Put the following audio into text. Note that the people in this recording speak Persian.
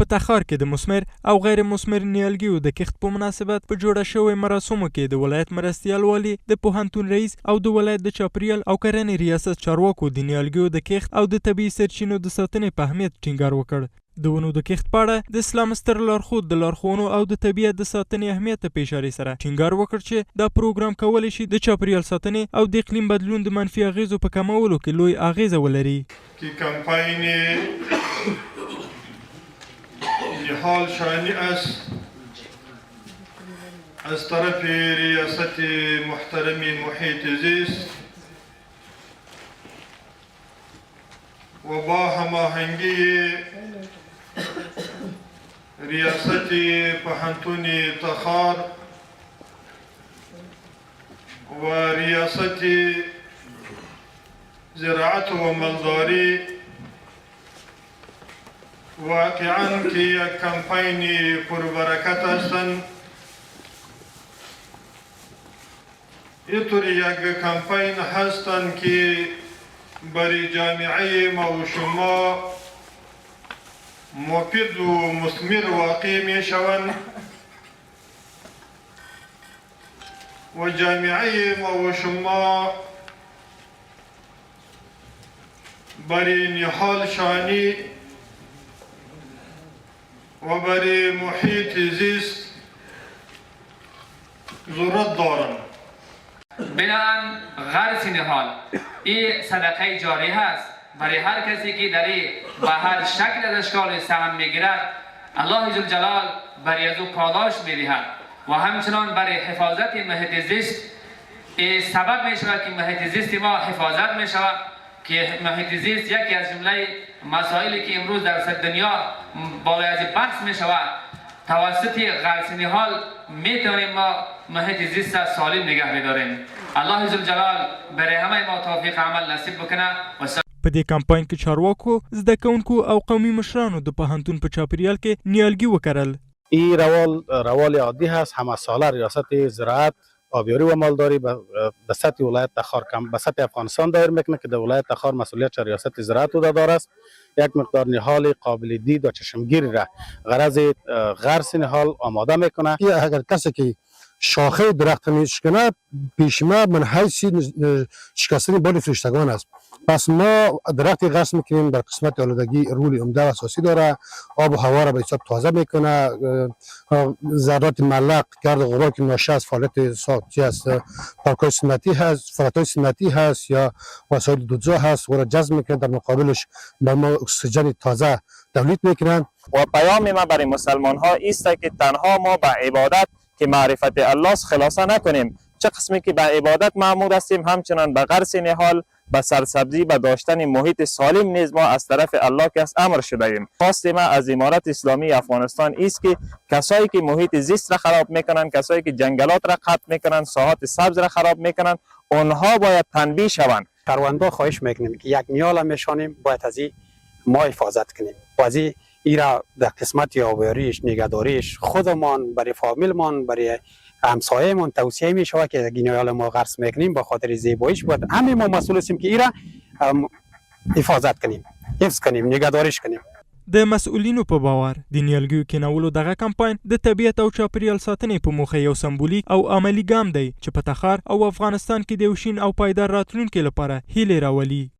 په تخار کې د مثمر او غیر مثمر نیالګیو د کښت په مناسبت په جوړه شوی مراسمو کې د ولایت مرستیال والي، د پوهنتون رئیس او د ولایت د چاپیریال او کرنې ریاست چارواکو د نیالګیو د کښت او د طبیعي سرچینو د ساتنې په اهمیت ټینګار وکړ. د ونو د کښت په اړه د اسلام ستر لارښود د لارښوونو او د طبیعت د ساتنې اهمیت په اشارې سره ټینګار وکړ چې دا پروګرام کولی شي د چاپیریال ساتنې او د اقلیم بدلون د منفي اغیزو په کمولو کې لوی اغیزه ولري. کمپاین نهال شانی است از طرف ریاست محترم محیط زیست و با هماهنگی ریاست پوهنتون تخار و ریاست زراعت و مالداری واقعاً که یک کمپین پربرکت هستند. اینطور یک کمپین هستند که برای جامعه ما و شما مفید و مثمر واقع می شوند و جامعه ما و شما برای نهال شانی و برای محیط زیست ضرورت دارند. بنابراین غرس نهال این صدقه جاری هست برای هر کسی که در به هر شکل از اشکال سهم میگیرد. الله ذوالجلال برای از او پاداش میدهد و همچنان برای حفاظت محیط زیست سبب می شود که محیط زیست ما حفاظت می شود که محیط زیست یکی از جمله مسائلی که امروز در دنیا بالای از بحث می شود. توسط غرس نهال می توانیم ما محیط زیست را سالم نگه بداریم. الله ذوالجلال برای همه ما توفیق عمل نصیب بکنه. په دې کمپاین کې چارواکو، زده کوونکو او قومي مشرانو د پوهنتون په چاپیریال کې نیالګي وکرل. این روال عادی هست. همه ساله ریاست زراعت، آبیاری و مالداری به سطح ولایت تخار به سطح افغانستان دایر میکنه که در ولایت تخار مسئولیت ریاست زراعت و دار است. یک مقدار نهال قابل دید و چشمگیری را غرض غرس نهال آماده میکنه. اگر کسی که شاخه درخت میشکنه پیشمه من حیث شکستن بال فرشتگان است. پس ما درخت غرس میکنیم در قسمت آلودگی رول عمده و اساسی داره. آب و هوا را به حساب تازه میکنه. ذرات ملق، گرد و غبار که ناشی از فعالیت ساختی است، پارک‌های سنتی هست، فلات‌های سنتی هست یا وسایل دودزا هست و را جذب میکنه. در مقابلش به ما اکسیژن تازه تولید میکنن. و پیام ما برای مسلمان ها است که تنها ما به عبادت که معرفت الله خلاصه نکنیم. چه قسمی که به عبادت معمور هستیم همچنان به غرس نهال، به سرسبزی، به داشتن محیط سالم نیز ما از طرف الله که است امر شده ایم. خواست ما از امارت اسلامی افغانستان است که کسایی که محیط زیست را خراب میکنن، کسایی که جنگلات را قطع میکنن، ساحات سبز را خراب میکنن، اونها باید تنبیه شوند. کاروندا خواهش میکنیم که یک نیال میشانیم باید از این ما حفاظت کنیم. بازی ایرا در قسمت آبیاریش، نگهداریش خودمان برای فامیلمان، برای همسایه‌مون توصیه می شود که گینیال ما غرس میکنیم با خاطر زیباییش باید همه ما مسئول هستیم که ایرا حفاظت کنیم، حفظ کنیم، نگهداریش کنیم. د مسؤلینو په باور د نیالګیو کینولو دغه کمپاین د طبیعت او چاپیریال ساتنې په موخه یو سمبولیک او عملی ګام دی چې په تخار او افغانستان کې د یو شین او پایدار راتلونکي لپاره هیلې راولي.